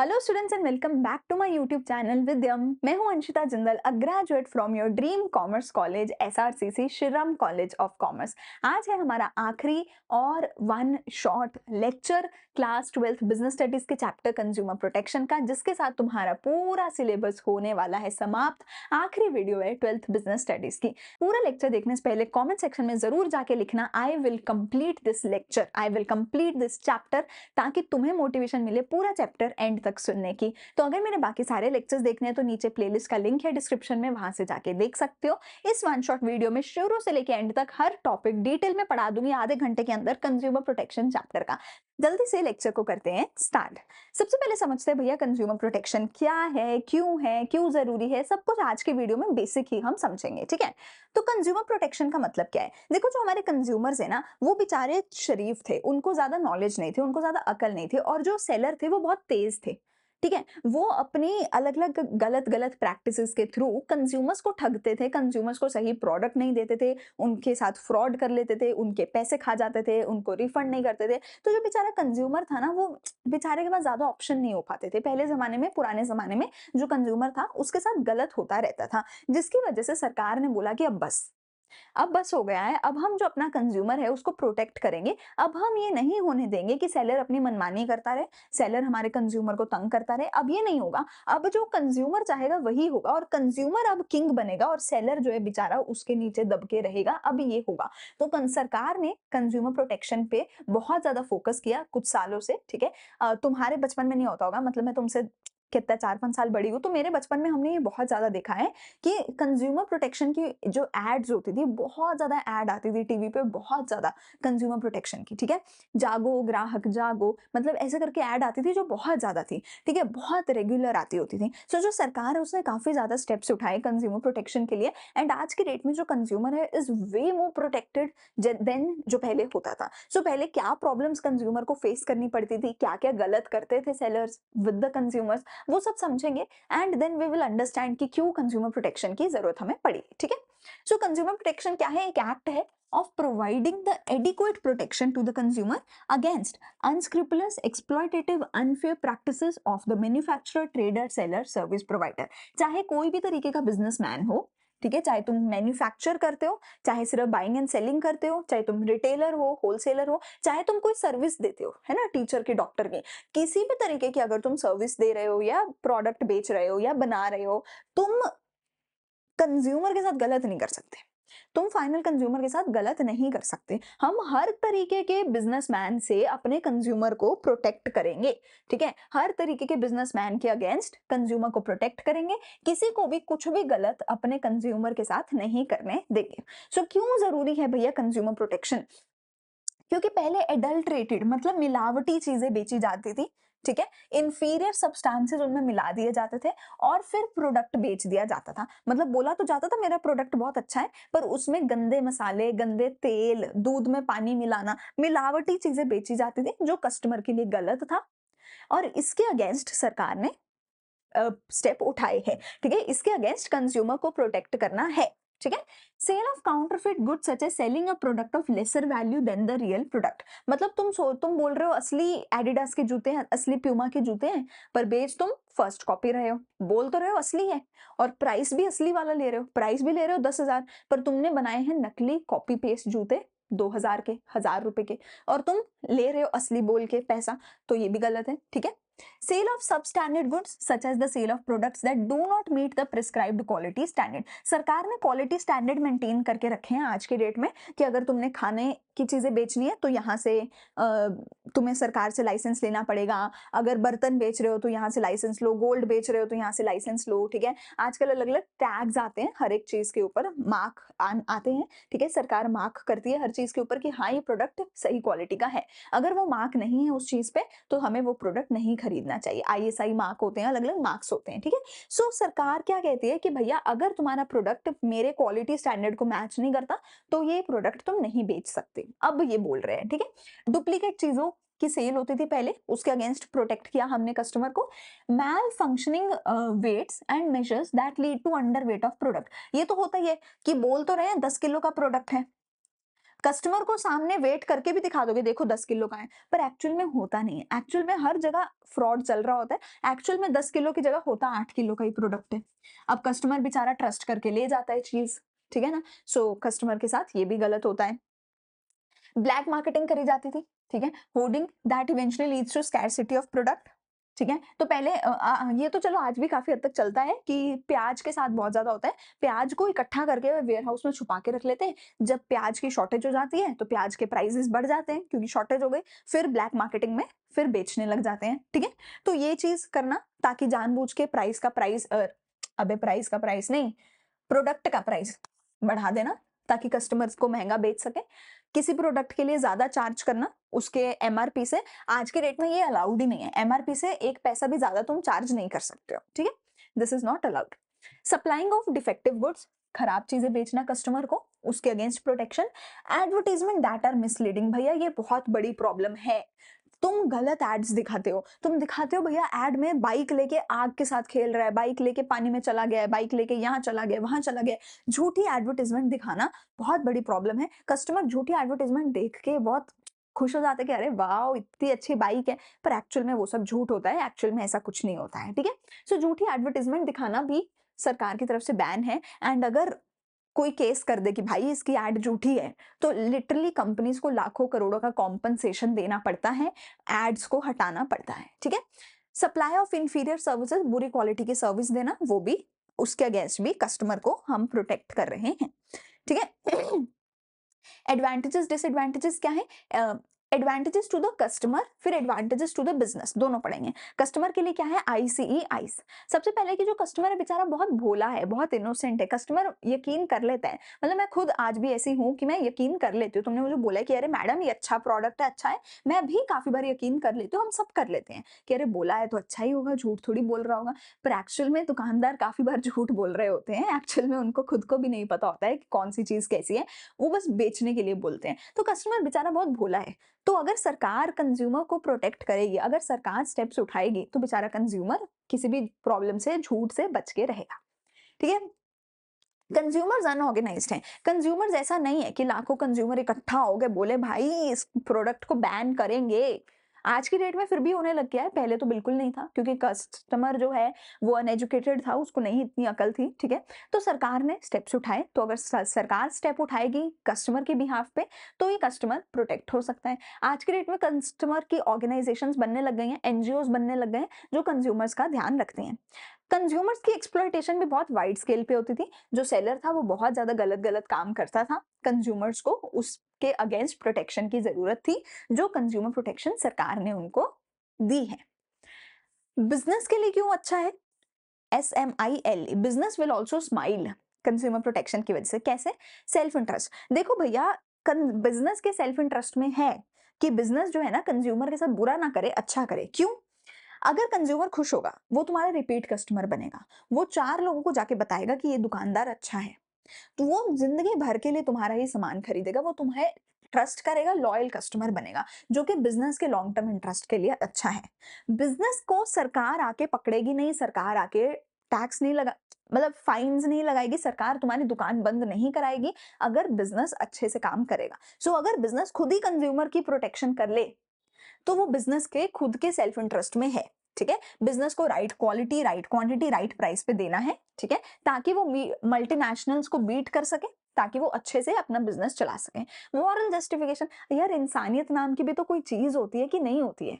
Hello students and welcome back to my YouTube channel Vidyam. मैं हूं Anshita Jindal, a graduate from your dream commerce college SRCC Shriram college of commerce. आज है हमारा आखिरी और one short lecture class 12th business studies के चैप्टर कंज्यूमर प्रोटेक्शन का, जिसके साथ तुम्हारा पूरा सिलेबस होने वाला है समाप्त। आखिरी वीडियो है 12th बिजनेस स्टडीज की। पूरा लेक्चर देखने से पहले कॉमेंट सेक्शन में जरूर जाके लिखना I will complete this lecture, I will complete this chapter, ताकि तुम्हें मोटिवेशन मिले पूरा चैप्टर एंड तक सुनने की। तो अगर मेरे बाकी सारे लेक्चर्स देखने हैं तो नीचे प्लेलिस्ट का लिंक है डिस्क्रिप्शन में, वहां से जाके देख सकते हो। इस वन शॉट वीडियो में शुरू से लेके एंड तक हर टॉपिक डिटेल में पढ़ा दूंगी आधे घंटे के अंदर कंज्यूमर प्रोटेक्शन चैप्टर का। जल्दी से लेक्चर को करते हैं स्टार्ट। सबसे पहले समझते हैं भैया कंज्यूमर प्रोटेक्शन क्या है, क्यों जरूरी है, सब कुछ आज के वीडियो में बेसिक ही हम समझेंगे, ठीक है। तो कंज्यूमर प्रोटेक्शन का मतलब क्या है? देखो, जो हमारे कंज्यूमर्स है ना, वो बेचारे शरीफ थे, उनको ज्यादा नॉलेज नहीं थी, उनको ज्यादा अकल नहीं थी, और जो सेलर थे वो बहुत तेज थे, ठीक है। वो अपनी अलग अलग गलत गलत प्रैक्टिसेस के थ्रू कंज्यूमर्स को ठगते थे, कंज्यूमर्स को सही प्रोडक्ट नहीं देते थे, उनके साथ फ्रॉड कर लेते थे, उनके पैसे खा जाते थे, उनको रिफंड नहीं करते थे। तो जो बेचारा कंज्यूमर था ना, वो बेचारे के पास ज्यादा ऑप्शन नहीं हो पाते थे। पहले जमाने में, पुराने जमाने में जो कंज्यूमर था उसके साथ गलत होता रहता था, जिसकी वजह से सरकार ने बोला कि अब बस हो गया है। अब हम जो अपना कंज्यूमर है उसको प्रोटेक्ट करेंगे। अब हम ये नहीं होने देंगे कि सेलर अपनी मनमानी करता रहे, सेलर हमारे कंज्यूमर को तंग करता रहे। अब ये नहीं होगा। अब जो कंज्यूमर चाहेगा वही होगा, और कंज्यूमर अब किंग बनेगा और सेलर जो है बेचारा उसके नीचे दब के रहेगा। अब ये होगा। तो सरकार ने कंज्यूमर प्रोटेक्शन पे बहुत ज्यादा फोकस किया कुछ सालों से, ठीक है। तुम्हारे बचपन में नहीं होता होगा, मतलब मैं तुमसे कितना 4-5 साल बड़ी हूँ, तो मेरे बचपन में हमने ये बहुत ज्यादा देखा है कि कंज्यूमर प्रोटेक्शन की जो एड्स होती थी, बहुत ज्यादा एड आती थी टीवी पे, बहुत ज्यादा कंज्यूमर प्रोटेक्शन की, ठीक है। जागो ग्राहक जागो, मतलब ऐसे करके एड आती थी जो बहुत ज्यादा थी, ठीक है, बहुत रेगुलर आती होती थी। सो जो सरकार है उसने काफी ज्यादा स्टेप्स उठाए कंज्यूमर प्रोटेक्शन के लिए, एंड आज के डेट में जो कंज्यूमर है is way more protected than जो पहले होता था। सो पहले क्या प्रॉब्लम्स कंज्यूमर को फेस करनी पड़ती थी, क्या क्या गलत करते थे सेलर्स विद द कंज्यूमर्स, वो सब समझेंगे। And then we will understand कि क्यों कंज्यूमर प्रोटेक्शन की जरूरत हमें पड़ी, ठीक है। सो कंज्यूमर प्रोटेक्शन क्या है? एक एक्ट है of providing the adequate protection to the consumer against unscrupulous, exploitative, unfair practices of the manufacturer, trader, seller, service provider। चाहे कोई भी तरीके का बिजनेसमैन हो, ठीक है, चाहे तुम मैन्युफैक्चर करते हो, चाहे सिर्फ बाइंग एंड सेलिंग करते हो, चाहे तुम रिटेलर हो, होलसेलर हो, चाहे तुम कोई सर्विस देते हो, है ना, टीचर की, डॉक्टर की, किसी भी तरीके की अगर तुम सर्विस दे रहे हो या प्रोडक्ट बेच रहे हो या बना रहे हो, तुम कंज्यूमर के साथ गलत नहीं कर सकते। तुम फाइनल कंज्यूमर के साथ गलत नहीं कर सकते। हम हर तरीके के बिजनेसमैन से अपने कंज्यूमर को प्रोटेक्ट करेंगे, ठीक है। हर तरीके के बिजनेसमैन के अगेंस्ट कंज्यूमर को प्रोटेक्ट करेंगे। किसी को भी कुछ भी गलत अपने कंज्यूमर के साथ नहीं करने देंगे। सो क्यों जरूरी है भैया कंज्यूमर प्रोटेक्शन? क्योंकि पहले एडल्ट्रेटेड, मतलब मिलावटी चीजें बेची जाती थी, ठीक है। इंफीरियर सब्सटेंसेस उनमें मिला दिए जाते थे और फिर प्रोडक्ट बेच दिया जाता था। मतलब बोला तो जाता था मेरा प्रोडक्ट बहुत अच्छा है, पर उसमें गंदे मसाले, गंदे तेल, दूध में पानी मिलाना, मिलावटी चीजें बेची जाती थी, जो कस्टमर के लिए गलत था। और इसके अगेंस्ट सरकार ने स्टेप उठाए हैं, ठीक है। इसके अगेंस्ट कंज्यूमर को प्रोटेक्ट करना है, ठीक है। Sale of counterfeit goods such as selling a product of lesser value than the real product. मतलब तुम बोल रहे हो असली एडिडास के जूते हैं, असली प्यूमा के जूते हैं, पर बेच तुम फर्स्ट कॉपी रहे हो। बोल तो रहे हो असली है, और प्राइस भी असली वाला ले रहे हो, प्राइस भी ले रहे हो 10,000, पर तुमने बनाए हैं नकली कॉपी पेस्ट जूते 2,000 के, 1,000 रुपए के, और तुम ले रहे हो असली बोल के पैसा। तो ये भी गलत है, ठीक है। Sale of substandard goods such as the sale of products that do not meet the prescribed quality standard। सरकार ने क्वालिटी स्टैंडर्ड मेंटेन करके रखे हैं आज के डेट में, कि अगर तुमने खाने की चीजें बेचनी है तो यहाँ से तुम्हें सरकार से लाइसेंस लेना पड़ेगा। अगर बर्तन बेच रहे हो तो यहाँ से लाइसेंस लो, गोल्ड बेच रहे हो तो यहाँ से लाइसेंस लो, ठीक है। आजकल अलग अलग टैग्स आते हैं, हर एक चीज के ऊपर मार्क आते हैं, ठीक है। सरकार मार्क करती है हर चीज के ऊपर कि हाँ ये प्रोडक्ट सही क्वालिटी का है। अगर वो मार्क नहीं है उस चीज पे, तो हमें वो प्रोडक्ट नहीं खरीदना चाहिए। आईएसआई मार्क होते हैं, अलग अलग मार्क्स होते हैं, ठीक है। सो सरकार क्या कहती है कि भैया अगर तुम्हारा प्रोडक्ट मेरे क्वालिटी स्टैंडर्ड को मैच नहीं करता, तो ये प्रोडक्ट तुम नहीं बेच सकते। अब ये बोल रहे हैं, ठीक है। डुप्लीकेट चीजों की सेल होती थी पहले, उसके अगेंस्ट प्रोटेक्ट किया हमने कस्टमर को। Malfunctioning weights and measures that lead to under weight of product. ये तो होता ही है कि बोल तो रहे हैं 10 किलो का प्रोडक्ट है, कस्टमर को सामने वेट करके भी दिखा दोगे, देखो 10 किलो का है, पर एक्चुअल में होता नहीं है। एक्चुअल में हर जगह फ्रॉड चल रहा होता है। एक्चुअल में 10 किलो की जगह होता 8 किलो का ही प्रोडक्ट है। अब कस्टमर बेचारा ट्रस्ट करके ले जाता है चीज, ठीक है ना? सो कस्टमर के साथ ये भी गलत होता है। ब्लैक मार्केटिंग करी जाती थी, ठीक है? Hoarding that eventually leads to scarcity of product, ठीक है? तो पहले ये तो चलो आज भी काफ़ी हद तक चलता है कि प्याज के साथ बहुत ज़्यादा होता है। प्याज को इकट्ठा करके वेयर हाउस में छुपा के रख लेते हैं। जब प्याज की शॉर्टेज हो जाती है, तो प्याज के प्राइसेज़ बढ़ जाते हैं क्योंकि शॉर्टेज हो गई। फिर ब्लैक मार्केटिंग में फिर बेचने लग जाते हैं, ठीक है? तो ये चीज़ करना ताकि जानबूझ के प्राइस का प्राइस नहीं, प्रोडक्ट का प्राइस बढ़ा देना ताकि कस्टमर्स को महंगा बेच सके। किसी प्रोडक्ट के लिए ज्यादा चार्ज करना उसके एमआरपी से, आज के रेट में ये अलाउड ही नहीं है। एमआरपी से 1 पैसा भी ज्यादा तुम चार्ज नहीं कर सकते हो, ठीक है? This is not allowed. Supplying of defective goods, खराब चीजें बेचना कस्टमर को, उसके against protection. Advertisement that are misleading, भैया ये बहुत बड़ी प्रॉब्लम है। तुम गलत एड्स दिखाते हो। तुम दिखाते हो भैया एड में बाइक लेके आग के साथ खेल रहा है, बाइक लेके पानी में चला गया है, बाइक लेके यहाँ चला गया, वहां चला गया। झूठी एडवर्टीजमेंट दिखाना बहुत बड़ी प्रॉब्लम है। कस्टमर झूठी एडवर्टीजमेंट देख के बहुत खुश हो जाते हैं कि अरे वाह इतनी अच्छी बाइक है, पर एक्चुअल में वो सब झूठ होता है। एक्चुअल में ऐसा कुछ नहीं होता है, ठीक है? सो झूठी एडवर्टीजमेंट दिखाना भी सरकार की तरफ से बैन है। एंड अगर कोई केस कर दे कि भाई इसकी एड झूठी है, तो लिटरली कंपनीज को लाखों करोड़ों का कॉम्पनसेशन देना पड़ता है, एड्स को हटाना पड़ता है, ठीक है? सप्लाई ऑफ इंफीरियर सर्विसेज, बुरी क्वालिटी की सर्विस देना, वो भी उसके अगेंस्ट भी कस्टमर को हम प्रोटेक्ट कर रहे हैं, ठीक है? एडवांटेजेस डिसएडवांटेजेस क्या है? एडवांटेजेस टू द कस्टमर, फिर एडवांटेजेस टू द बिजनेस, दोनों पढ़ेंगे। कस्टमर के लिए क्या है? ICE ice. सबसे पहले कि जो कस्टमर है बेचारा बहुत भोला है, बहुत इनोसेंट है। कस्टमर यकीन कर लेता है। मतलब मैं खुद आज भी ऐसी हूँ कि मैं यकीन कर लेती हूँ। तुमने मुझे बोला कि अरे मैडम ये अच्छा प्रोडक्ट है, अच्छा है, मैं भी काफी बार यकीन कर लेती हूँ। हम सब कर लेते हैं कि अरे बोला है तो अच्छा ही होगा, झूठ थोड़ी बोल रहा होगा। पर एक्चुअल में दुकानदार काफी बार झूठ बोल रहे होते हैं। एक्चुअल में उनको खुद को भी नहीं पता होता है कि कौन सी चीज कैसी है, वो बस बेचने के लिए बोलते हैं। तो कस्टमर बेचारा बहुत भोला है। तो अगर सरकार कंज्यूमर को प्रोटेक्ट करेगी, अगर सरकार स्टेप्स उठाएगी, तो बेचारा कंज्यूमर किसी भी प्रॉब्लम से, झूठ से बच के रहेगा, ठीक है? कंज्यूमर्स अनऑर्गेनाइज्ड हैं। कंज्यूमर्स ऐसा नहीं है कि लाखों कंज्यूमर इकट्ठा हो गए बोले भाई इस प्रोडक्ट को बैन करेंगे। आज की डेट में फिर भी होने लग गया है, पहले तो बिल्कुल नहीं था क्योंकि कस्टमर जो है वो अनएजुकेटेड था, उसको नहीं इतनी अकल थी, ठीक है? तो सरकार ने स्टेप्स उठाए, तो अगर सरकार स्टेप उठाएगी कस्टमर के बिहाफ पे, तो ये कस्टमर प्रोटेक्ट हो सकता है। आज के डेट में कस्टमर की ऑर्गेनाइजेशंस बनने लग गई हैं, एनजीओज बनने लग गए हैं जो कंज्यूमर्स का ध्यान रखते हैं। कंज्यूमर्स की एक्सप्लॉयटेशन भी बहुत वाइड स्केल पे होती थी। जो सेलर था वो बहुत ज्यादा गलत गलत काम करता था। कंज्यूमर्स को उसके अगेंस्ट प्रोटेक्शन की जरूरत थी, जो कंज्यूमर प्रोटेक्शन सरकार ने उनको दी है। बिजनेस के लिए क्यों अच्छा है? SMIL, business will also smile, consumer protection की वजह से। कैसे? Self interest. देखो भैया बिजनेस के सेल्फ इंटरेस्ट में है कि बिजनेस जो है ना कंज्यूमर के साथ बुरा ना करे, अच्छा करे। क्यों? अगर कंज्यूमर खुश होगा, वो तुम्हारा रिपीट कस्टमर बनेगा, वो 4 लोगों को जाके बताएगा कि ये दुकानदार अच्छा है, तो वो जिंदगी भर के लिए तुम्हारा ही सामान खरीदेगा, वो तुम्हें ट्रस्ट करेगा, लॉयल कस्टमर बनेगा, जो कि बिजनेस के लॉन्ग टर्म इंटरेस्ट के लिए अच्छा है। बिजनेस को सरकार आके पकड़ेगी नहीं, सरकार आके टैक्स नहीं लगा, मतलब फाइन्स नहीं लगाएगी, सरकार तुम्हारी दुकान बंद नहीं कराएगी अगर बिजनेस अच्छे से काम करेगा। सो अगर बिजनेस खुद ही कंज्यूमर की प्रोटेक्शन कर ले, तो वो बिजनेस के खुद के सेल्फ इंटरेस्ट में है, ठीक है? बिजनेस को right quality, right quantity, right price पे देना है, ठीक है? ताकि वो मल्टीनेशनल्स को बीट कर सके, ताकि वो अच्छे से अपना बिजनेस चला सके। मॉरल जस्टिफिकेशन, यार इंसानियत नाम की भी तो कोई चीज होती है कि नहीं होती है?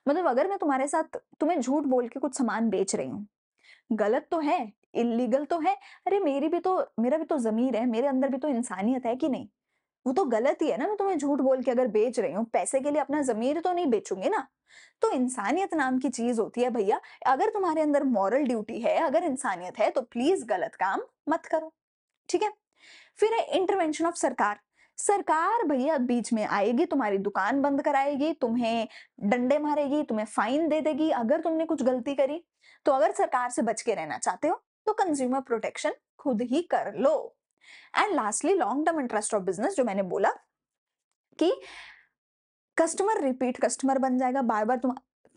मतलब अगर मैं तुम्हारे साथ तुम्हें झूठ बोल के कुछ सामान बेच रही हूँ, गलत तो है, इलीगल तो है, अरे मेरा भी तो जमीर है, मेरे अंदर भी तो इंसानियत है कि नहीं? वो तो गलत ही है ना। मैं तुम्हें झूठ बोल के अगर बेच रही हूँ, पैसे के लिए अपना ज़मीर तो नहीं बेचूँगी ना। तो इंसानियत नाम की चीज़ होती है भैया। अगर तुम्हारे अंदर मॉरल ड्यूटी है, अगर इंसानियत है, तो प्लीज़ गलत काम मत करो, ठीक है? फिर है इंटरवेंशन ऑफ सरकार। सरकार भैया बीच में आएगी, तुम्हारी दुकान बंद कराएगी, तुम्हें डंडे मारेगी, तुम्हें फाइन दे देगी अगर तुमने कुछ गलती करी। तो अगर सरकार से बच के रहना चाहते हो, तो कंज्यूमर प्रोटेक्शन खुद ही कर लो। And lastly long term interest of business, जो मैंने बोला कि कस्टमर रिपीट कस्टमर बन जाएगा, बार बार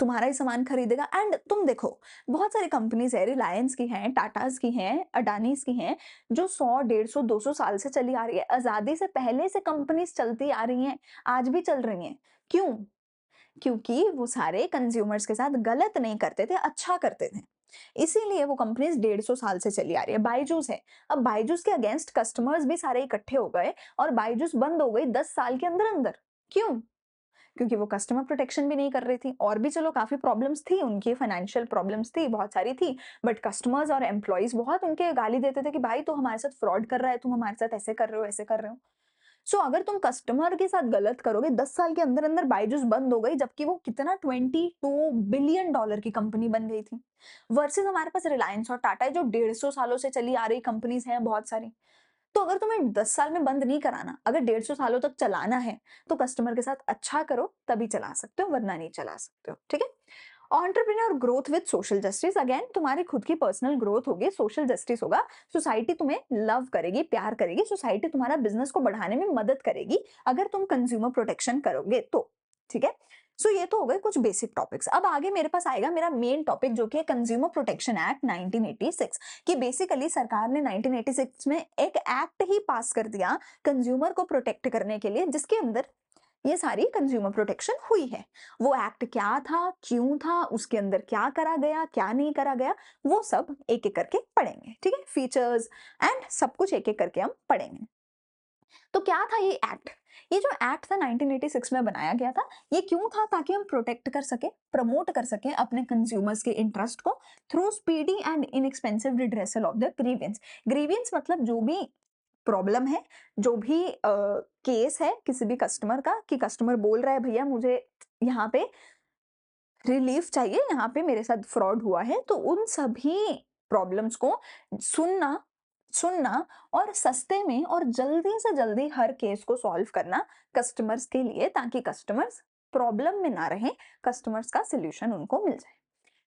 तुम्हारा ही सामान खरीदेगा। एंड तुम देखो, बहुत सारी कंपनीज है, रिलायंस की हैं, टाटास की हैं, अडानीज की हैं, जो 100 150 200 साल से चली आ रही है। आजादी से पहले से कंपनीज चलती आ रही हैं, आज भी चल रही हैं। क्यों? क्योंकि वो सारे कंज्यूमर्स के साथ गलत नहीं करते थे, अच्छा करते थे। इसीलिए वो कंपनीज 150 साल से चली आ रही है। बायजूस है, अब बायजूस के अगेंस्ट कस्टमर्स भी सारे इकट्ठे हो गए और बायजूस बंद हो गई 10 साल के अंदर अंदर। क्यों? क्योंकि वो कस्टमर प्रोटेक्शन भी नहीं कर रही थी। और भी चलो काफ़ी प्रॉब्लम्स थी उनकी, फाइनेंशियल प्रॉब्लम्स थी, बहुत सारी थी, बट कस्टमर्स और एम्प्लॉइज़ बहुत उनके गाली देते थे कि भाई तू हमारे साथ फ्रॉड कर रहा है, तुम हमारे साथ ऐसे कर रहे हो, ऐसे कर रहे हो। सो अगर तुम कस्टमर के साथ गलत करोगे, 10 साल के अंदर-अंदर बायजूस बंद हो गई, जबकि वो कितना $22 बिलियन की कंपनी बन गई थी। वर्सेस हमारे पास रिलायंस और टाटा है जो 150 सालों से चली आ रही कंपनीज़ हैं बहुत सारी। तो अगर तुम्हें 10 साल में बंद नहीं कराना, अगर 150 सालों तक चलाना है, तो कस्टमर के साथ अच्छा करो, तभी चला सकते हो, वरना नहीं चला सकते हो, ठीक है? Entrepreneur growth with social justice, again तुम्हारी खुद की पर्सनल ग्रोथ होगी, सोशल जस्टिस होगा, सोसाइटी तुम्हें लव करेगी, प्यार करेगी, सोसाइटी तुम्हारा बिजनेस को बढ़ाने में मदद करेगी, अगर तुम कंज्यूमर प्रोटेक्शन करोगे तो, ठीक है? सो ये तो हो गए कुछ बेसिक टॉपिक्स। अब आगे मेरे पास आएगा मेरा मेन टॉपिक जो कि है कंज्यूमर प्रोटेक्शन एक्ट 1986, कि बेसिकली सरकार ने 1986 में एक एक्ट ही पास कर दिया कंज्यूमर को प्रोटेक्ट करने के लिए, जिसके अंदर ये सारी कंज्यूमर प्रोटेक्शन हुई है। वो एक्ट क्या था, क्यों था, उसके अंदर क्या करा गया, क्या नहीं करा गया, वो सब एक-एक करके पढ़ेंगे, ठीक है? फीचर्स एंड सब कुछ एक-एक करके हम पढ़ेंगे। तो क्या था ये एक्ट? ये जो एक्ट था 1986 में बनाया गया था, ये क्यों था? ताकि हम प्रोटेक्ट कर सके, प्रमोट कर सके अपने कंज्यूमर्स के इंटरेस्ट को through speedy and inexpensive redressal of the grievance. Grievance मतलब जो भी प्रॉब्लम है, जो भी केस है किसी भी कस्टमर का, कि कस्टमर बोल रहा है भैया मुझे यहाँ पे रिलीफ चाहिए, यहाँ पे मेरे साथ फ्रॉड हुआ है, तो उन सभी प्रॉब्लम्स को सुनना सुनना और सस्ते में और जल्दी से जल्दी हर केस को सॉल्व करना कस्टमर्स के लिए, ताकि कस्टमर्स प्रॉब्लम में ना रहें, कस्टमर्स का सॉल्यूशन उनको मिल जाए।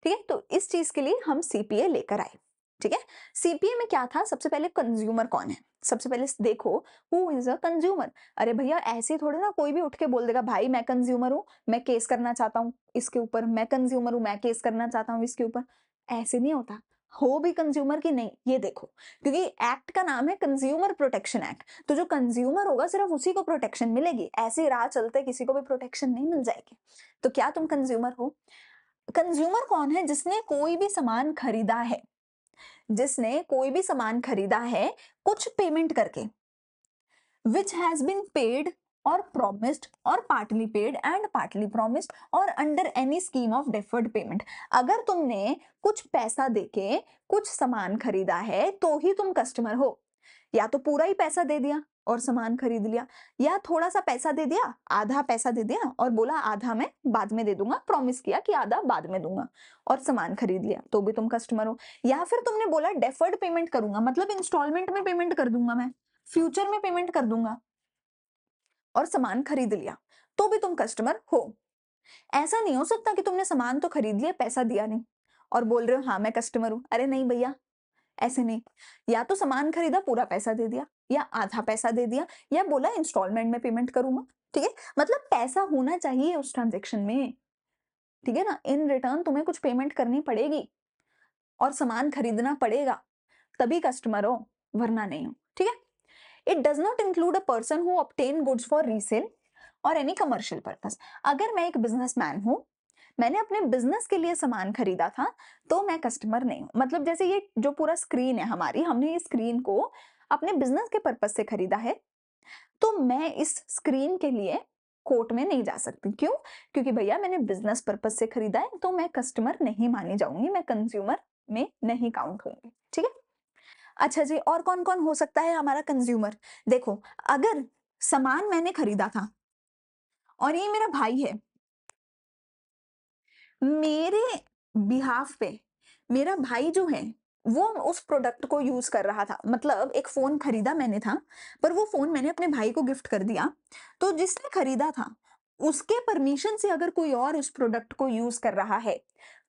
ठीक है? तो इस चीज के लिए हम सीपीए लेकर आए। ठीक है? सीपीए में क्या था? सबसे पहले कंज्यूमर कौन है? सबसे पहले देखो, हु इज अ कंज्यूमर। अरे भैया ऐसे थोड़े ना कोई भी उठ के बोल देगा भाई मैं कंज्यूमर हूँ, मैं केस करना चाहता हूँ इसके ऊपर, मैं कंज्यूमर हूँ, मैं केस करना चाहता हूँ इसके ऊपर। ऐसे नहीं होता। हो भी कंज्यूमर की नहीं, ये देखो, क्योंकि एक्ट का नाम है कंज्यूमर प्रोटेक्शन एक्ट, तो जो कंज्यूमर होगा सिर्फ उसी को प्रोटेक्शन मिलेगी, ऐसे राह चलते किसी को भी प्रोटेक्शन नहीं मिल जाएगी। तो क्या तुम कंज्यूमर हो? कंज्यूमर कौन है? जिसने कोई भी सामान खरीदा है, जिसने कोई भी सामान खरीदा है कुछ पेमेंट करके, which has been paid or promised or partly paid and partly promised or under any scheme of deferred payment। अगर तुमने कुछ पैसा देके कुछ सामान खरीदा है तो ही तुम कस्टमर हो। या तो पूरा ही पैसा दे दिया और सामान खरीद लिया, या थोड़ा सा पैसा दे दिया, आधा पैसा दे दिया और बोला आधा मैं बाद में दे दूंगा, प्रॉमिस किया कि आधा बाद में दूंगा और सामान खरीद लिया, तो भी तुम कस्टमर हो। या फिर तुमने बोला डेफर्ड पेमेंट करूंगा, मतलब इंस्टॉलमेंट में पेमेंट कर दूंगा, मैं फ्यूचर में पेमेंट कर दूंगा, और सामान खरीद लिया, तो भी तुम कस्टमर हो। ऐसा नहीं हो सकता कि तुमने सामान तो खरीद लिया, पैसा दिया नहीं और बोल रहे हो हाँ मैं कस्टमर हूं। अरे नहीं भैया, ऐसे नहीं। या तो सामान खरीदा पूरा पैसा दे दिया, या आधा पैसा दे दिया, या बोला इंस्टॉलमेंट में पेमेंट करूंगा। ठीक है? मतलब पैसा होना चाहिए उस ट्रांजेक्शन में। ठीक है ना? इन रिटर्न तुम्हें कुछ पेमेंट करनी पड़ेगी और सामान खरीदना पड़ेगा, तभी कस्टमर हो, वरना नहीं हो। ठीक है? It does not include a person who obtain goods for resale और एनी कमर्शियल पर्पस। अगर मैं एक बिजनेसमैन हूं, मैंने अपने बिजनेस के लिए सामान खरीदा था, तो मैं कस्टमर नहीं हूं। मतलब जैसे ये जो पूरा स्क्रीन है हमारी, हमने ये स्क्रीन को अपने बिजनेस के पर्पज से खरीदा है, तो मैं इस स्क्रीन के लिए कोर्ट में नहीं जा सकती। क्यों? क्योंकि भैया मैंने बिजनेस पर्पज से खरीदा है, तो मैं कस्टमर नहीं मानी जाऊंगी, मैं कंज्यूमर में नहीं काउंट होंगी। ठीक है? अच्छा जी, और कौन कौन हो सकता है हमारा कंज्यूमर? देखो, अगर सामान मैंने खरीदा था और ये मेरा भाई है, मेरे बिहाफ पे मेरा भाई जो है वो उस प्रोडक्ट को यूज कर रहा था, मतलब एक फोन खरीदा मैंने था, पर वो फोन मैंने अपने भाई को गिफ्ट कर दिया, तो जिसने खरीदा था उसके परमिशन से अगर कोई और उस प्रोडक्ट को यूज कर रहा है,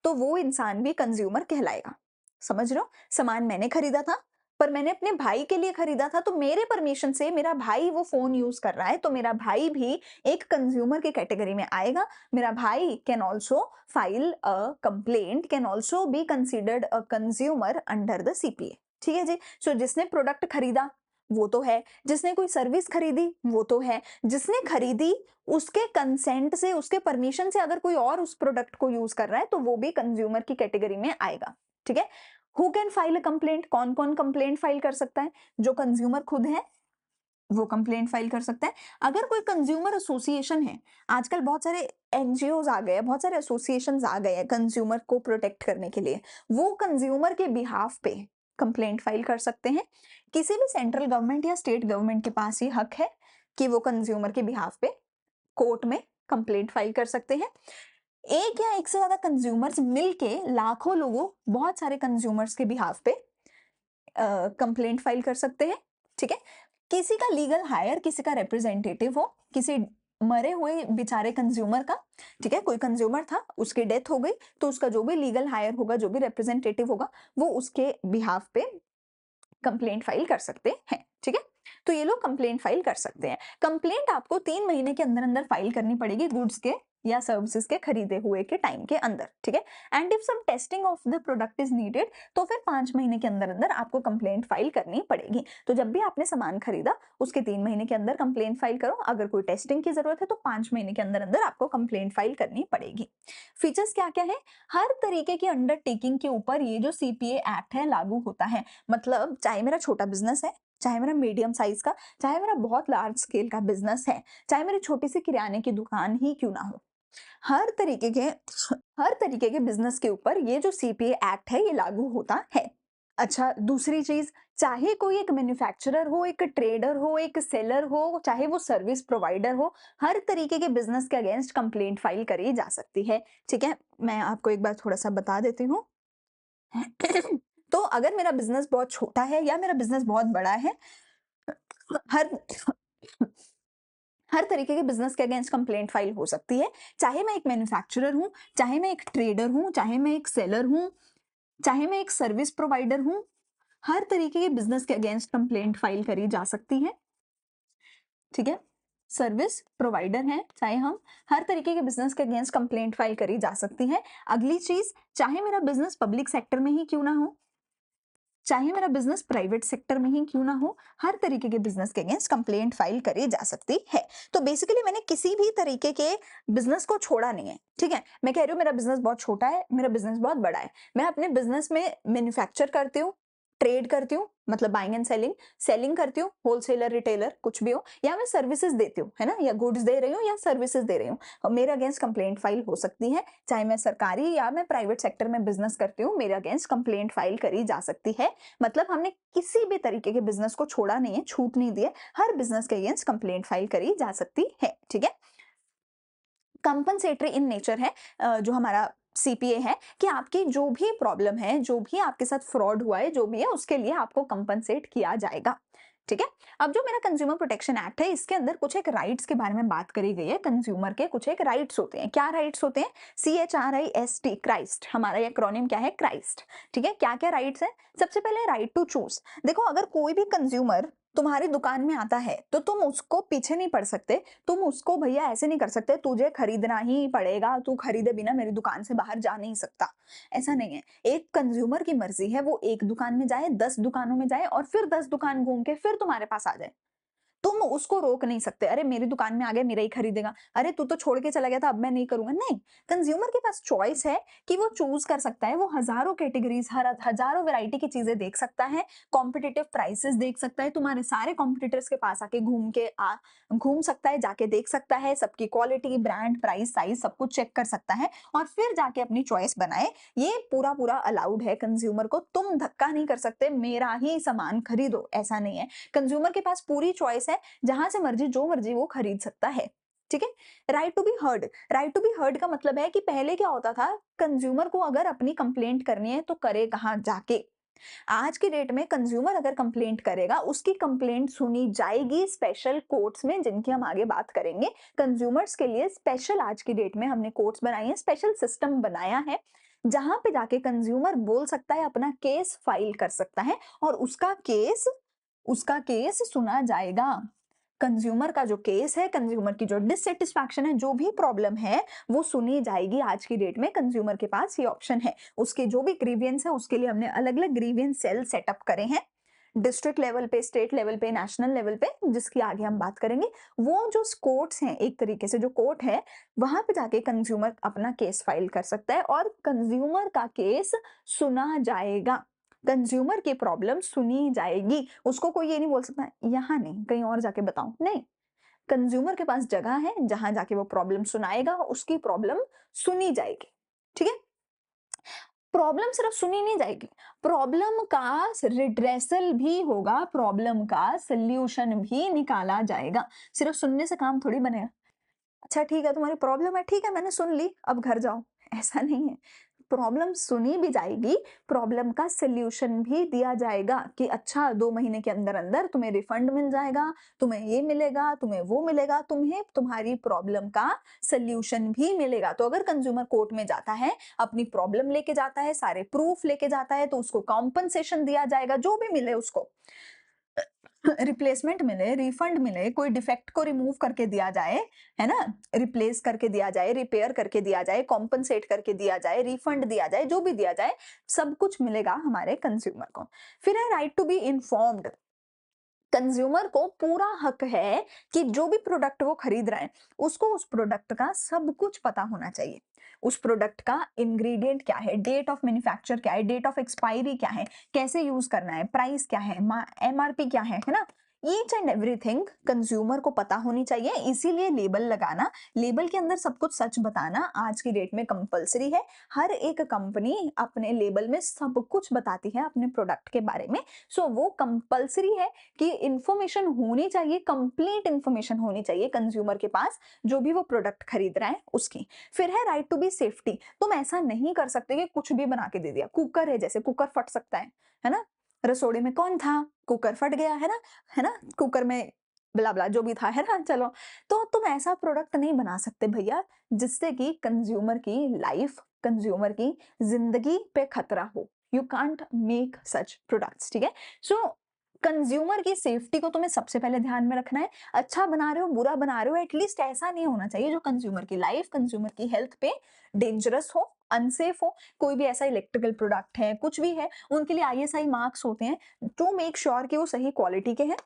तो वो इंसान भी कंज्यूमर कहलाएगा। समझ रहे हो? सामान मैंने खरीदा था, पर मैंने अपने भाई के लिए खरीदा था, तो मेरे परमिशन से मेरा भाई वो फ़ोन यूज़ कर रहा है, तो मेरा भाई भी एक कंज़्यूमर की कैटेगरी में आएगा। मेरा भाई can also file a complaint, can also be considered a consumer under the CPA. ठीक है जी? सो जिसने प्रोडक्ट खरीदा वो तो है, जिसने कोई सर्विस खरीदी वो तो है, जिसने खरीदी उसके कंसेंट से, उसके परमिशन से अगर कोई और उस प्रोडक्ट को यूज़ कर रहा है, तो वो भी कंज़्यूमर की कैटेगरी में आएगा। ठीक है? Who can file a complaint? कौन-कौन कंप्लेंट फाइल कर सकता है? जो कंज्यूमर खुद है, वो कंप्लेंट फाइल कर सकता है। अगर कोई कंज्यूमर एसोसिएशन है, आजकल बहुत सारे एनजीओज़ आ गए हैं, बहुत सारे एसोसिएशंस आ गए हैं कंज्यूमर को प्रोटेक्ट करने के लिए। वो कंज्यूमर के बिहाफ पे कंप्लेंट फाइल कर सकते हैं। किसी भी सेंट्रल गवर्नमेंट या स्टेट गवर्नमेंट के पास ये हक है कि वो कंज्यूमर के बिहाफ पे कोर्ट में कंप्लेंट फाइल कर सकते हैं। एक या एक से ज्यादा कंज्यूमर्स मिलके लाखों लोगों, बहुत सारे कंज्यूमर्स के बिहाफ पे कंप्लेंट फाइल कर सकते हैं। ठीक है? किसी का लीगल हायर, किसी का रिप्रेजेंटेटिव हो, किसी मरे हुए बेचारे कंज्यूमर का, ठीक है, कोई कंज्यूमर था, उसकी डेथ हो गई, तो उसका जो भी लीगल हायर होगा, जो भी रिप्रेजेंटेटिव होगा, वो उसके बिहाफ पे कंप्लेंट फाइल कर सकते हैं। ठीक है? तो ये लोग कंप्लेंट फाइल कर सकते हैं। कंप्लेंट आपको 3 महीने के अंदर-अंदर फाइल करनी पड़ेगी गुड्स के या सर्विसेज के खरीदे हुए के टाइम के अंदर। ठीक है? And if some testing of the product is needed, तो फिर 5 महीने के अंदर-अंदर आपको कंप्लेंट फाइल करनी पड़ेगी। तो जब भी आपने सामान खरीदा, उसके 3 महीने के अंदर कंप्लेंट फाइल करो। अगर कोई टेस्टिंग की जरूरत है, तो 5 महीने के अंदर-अंदर आपको कंप्लेंट फाइल करनी पड़ेगी। फीचर्स क्या-क्या है? हर तरीके की अंडरटेकिंग के ऊपर ये जो सीपीए एक्ट है लागू होता है। मतलब चाहे मेरा छोटा बिजनेस है, चाहे मेरा मीडियम साइज का, चाहे मेरा बहुत लार्ज स्केल का बिजनेस है, चाहे मेरी छोटी सी किराने की दुकान ही क्यों ना हो, हर तरीके के हर तरीके के बिजनेस के ऊपर ये जो सीपीए एक्ट है ये लागू होता है। अच्छा, दूसरी चीज, चाहे कोई एक मैन्युफैक्चरर हो, एक ट्रेडर हो, एक सेलर हो, चाहे वो सर्विस प्रोवाइडर हो, हर तरीके के बिजनेस के अगेंस्ट कंप्लेंट फाइल करी जा सकती है। ठीक है? मैं आपको एक बार थोड़ा सा बता देती हूँ। तो अगर मेरा बिजनेस बहुत छोटा है या मेरा बिजनेस बहुत बड़ा है, हर हर तरीके के बिजनेस के अगेंस्ट कंप्लेंट फाइल हो सकती है। चाहे मैं एक मैन्युफैक्चरर हूँ, चाहे मैं एक ट्रेडर हूँ, चाहे मैं एक सेलर हूँ, चाहे मैं एक सर्विस प्रोवाइडर हूँ, हर तरीके के बिजनेस के अगेंस्ट कंप्लेंट फाइल करी जा सकती है। ठीक है? सर्विस प्रोवाइडर हैं चाहे हम, हर तरीके के बिजनेस के अगेंस्ट कंप्लेंट फाइल करी जा सकती है। अगली चीज, चाहे मेरा बिजनेस पब्लिक सेक्टर में ही क्यों ना हो, चाहे मेरा बिजनेस प्राइवेट सेक्टर में ही क्यों ना हो, हर तरीके के बिजनेस के अगेंस्ट कंप्लेंट फाइल करी जा सकती है। तो बेसिकली मैंने किसी भी तरीके के बिजनेस को छोड़ा नहीं है। ठीक है? मैं कह रही हूँ मेरा बिजनेस बहुत छोटा है, मेरा बिजनेस बहुत बड़ा है, मैं अपने बिजनेस में मैन्युफैक्चर करती हूँ, ट्रेड करती हूँ, मतलब बाइंग एंड सेलिंग, सेलिंग करती हूँ, होलसेलर रिटेलर कुछ भी हो, या मैं सर्विसेज देती हूँ, है ना, या गुड्स दे रही हूँ या सर्विसेज दे रही हूँ, और मेरे अगेंस्ट कंप्लेंट फाइल हो सकती है। चाहे मैं सरकारी या मैं प्राइवेट सेक्टर में बिजनेस करती हूँ, मेरे अगेंस्ट कंप्लेंट फाइल करी जा सकती है। मतलब हमने किसी भी तरीके के बिजनेस को छोड़ा नहीं है, छूट नहीं दी है, हर बिजनेस के अगेंस्ट कंप्लेंट फाइल करी जा सकती है। ठीक है? कंपनसेटरी इन नेचर है, जो हमारा सीपीए है, कि आपकी जो भी प्रॉब्लम है, जो भी आपके साथ फ्रॉड हुआ है, जो भी है, उसके लिए आपको कंपनसेट किया जाएगा। ठीक है? अब जो मेरा कंज्यूमर प्रोटेक्शन एक्ट है, इसके अंदर कुछ एक राइट्स के बारे में बात करी गई है। कंज्यूमर के कुछ एक राइट्स होते हैं। क्या राइट्स होते हैं? CHRIST, क्राइस्ट, हमारा एक्रोनिम क्या है? क्राइस्ट। ठीक है? क्या क्या राइट्स है? सबसे पहले राइट टू चूज। देखो, अगर कोई भी कंज्यूमर तुम्हारी दुकान में आता है, तो तुम उसको पीछे नहीं पड़ सकते, तुम उसको भैया ऐसे नहीं कर सकते, तुझे खरीदना ही पड़ेगा, तू खरीदे बिना मेरी दुकान से बाहर जा नहीं सकता। ऐसा नहीं है। एक कंज्यूमर की मर्जी है, वो एक दुकान में जाए, 10 दुकानों में जाए, और फिर 10 दुकान घूम के फिर तुम्हारे पास आ जाए। तुम उसको रोक नहीं सकते, अरे मेरी दुकान में आ गया, मेरा ही खरीदेगा, अरे तू तो छोड़ के चला गया था, अब मैं नहीं करूंगा। नहीं, कंज्यूमर के पास चॉइस है कि वो चूज कर सकता है। वो हजारों कैटेगरीज, हजारों वैरायटी की चीजें देख सकता है, कॉम्पिटिटिव प्राइसेस देख सकता है, तुम्हारे सारे कॉम्पिटिटर्स के पास आके घूम सकता है, जाके देख सकता है, सबकी क्वालिटी, ब्रांड, प्राइस, साइज सब कुछ चेक कर सकता है, और फिर जाके अपनी चॉइस बनाए। ये पूरा पूरा अलाउड है कंज्यूमर को। तुम धक्का नहीं कर सकते, मेरा ही सामान खरीदो, ऐसा नहीं है। कंज्यूमर के पास पूरी चॉइस है, जहां से मर्जी जो मर्जी वो खरीद सकता है। ठीक है? Right to be heard. Right to be heard का मतलब है कि पहले क्या होता था, कंज्यूमर को अगर अपनी कंप्लेंट करनी है तो करे कहां जाके। आज की डेट में कंज्यूमर अगर कंप्लेंट करेगा, उसकी कंप्लेंट सुनी जाएगी स्पेशल कोर्ट्स में, जिनकी हम आगे बात करेंगे। कंज्यूमर्स के लिए स्पेशल आज की डेट में हमने कोर्ट्स बनाई है, स्पेशल सिस्टम बनाया है, जहां पे जाके कंज्यूमर बोल सकता है, अपना केस फाइल कर सकता है और उसका केस सुना जाएगा। कंज्यूमर का जो केस है, कंज्यूमर की जो डिससैटिस्फैक्शन है, जो भी प्रॉब्लम है, वो सुनी जाएगी। आज की डेट में कंज्यूमर के पास ये ऑप्शन है। उसके जो भी ग्रीवियंस है, उसके लिए हमने अलग-अलग ग्रीवियंस सेल सेटअप करे हैं। डिस्ट्रिक्ट लेवल पे, स्टेट लेवल पे, नेशनल लेवल पे, जिसकी आगे हम बात करेंगे। वो जो कोर्ट्स हैं, एक तरीके से जो कोर्ट है, वहां पे जाके कंज्यूमर अपना केस फाइल कर सकता है और कंज्यूमर का केस सुना जाएगा। कंज्यूमर की प्रॉब्लम सुनी जाएगी। उसको कोई ये नहीं बोल सकता यहाँ नहीं, कहीं और जाके बताओ, नहीं। कंज्यूमर के पास जगह है जहां जाके वो प्रॉब्लम सुनाएगा, उसकी प्रॉब्लम सुनी जाएगी। ठीक है। प्रॉब्लम सिर्फ सुनी नहीं जाएगी, प्रॉब्लम का रिड्रेसल भी होगा, प्रॉब्लम का सल्यूशन भी निकाला जाएगा। सिर्फ सुनने से काम थोड़ी बनेगा। अच्छा ठीक है, तुम्हारी प्रॉब्लम है, ठीक है मैंने सुन ली, अब घर जाओ, ऐसा नहीं है। प्रॉब्लम सुनी भी जाएगी, प्रॉब्लम का सॉल्यूशन भी दिया जाएगा कि अच्छा 2 महीने के अंदर-अंदर तुम्हें रिफंड मिल जाएगा, तुम्हें ये मिलेगा, तुम्हें वो मिलेगा, तुम्हें तुम्हारी प्रॉब्लम का सॉल्यूशन भी मिलेगा। तो अगर कंज्यूमर कोर्ट में जाता है, अपनी प्रॉब्लम लेके जाता है, सारे प्रूफ लेके जाता है, तो उसको कॉम्पेंसेशन दिया जाएगा, जो भी मिले उसको। रिप्लेसमेंट मिले, रिफंड मिले, कोई डिफेक्ट को रिमूव करके दिया जाए, है ना? रिप्लेस करके दिया जाए, रिपेयर करके दिया जाए, कॉम्पेंसेट करके दिया जाए, रिफंड दिया जाए, जो भी दिया जाए, सब कुछ मिलेगा हमारे कंज्यूमर को। फिर है right to be informed. Consumer को पूरा हक है कि जो भी प्रोडक्ट वो खरीद रहा है, उसको उस प्रोडक्ट का सब कुछ पता होना चाहिए। उस प्रोडक्ट का इंग्रेडिएंट क्या है, डेट ऑफ मैन्युफैक्चर क्या है, डेट ऑफ एक्सपायरी क्या है, कैसे यूज करना है, प्राइस क्या है, एमआरपी क्या है ना? ईच एंड एवरीथिंग कंज्यूमर को पता होनी चाहिए। इसीलिए लेबल लगाना, लेबल के अंदर सब कुछ सच बताना आज की डेट में कंपलसरी है। हर एक कंपनी अपने लेबल में सब कुछ बताती है अपने प्रोडक्ट के बारे में। सो वो कंपलसरी है कि इंफॉर्मेशन होनी चाहिए, कंप्लीट इंफॉर्मेशन होनी चाहिए कंज्यूमर के पास, जो भी वो प्रोडक्ट खरीद रहा है उसकी। फिर है राइट टू बी सेफ्टी। तुम ऐसा नहीं कर सकते कि कुछ भी बना के दे दिया। कुकर है, जैसे कुकर फट सकता है ना? रसोड़े में कौन था, कुकर फट गया, है ना? कुकर में ब्ला ब्ला जो भी था, है ना? चलो, तो तुम ऐसा प्रोडक्ट नहीं बना सकते भैया, जिससे कि कंज्यूमर की लाइफ, कंज्यूमर की जिंदगी पे खतरा हो। You can't make such products. ठीक है। सो कंज्यूमर की सेफ्टी को तुम्हें सबसे पहले ध्यान में रखना है। अच्छा बना रहे हो, बुरा बना रहे हो, एटलीस्ट ऐसा नहीं होना चाहिए जो कंज्यूमर की लाइफ, कंज्यूमर की हेल्थ पे डेंजरस हो, अनसेफ हो। कोई भी ऐसा इलेक्ट्रिकल प्रोडक्ट है, कुछ भी है, उनके लिए आईएसआई मार्क्स होते हैं टू मेक श्योर कि वो सही क्वालिटी के हैं।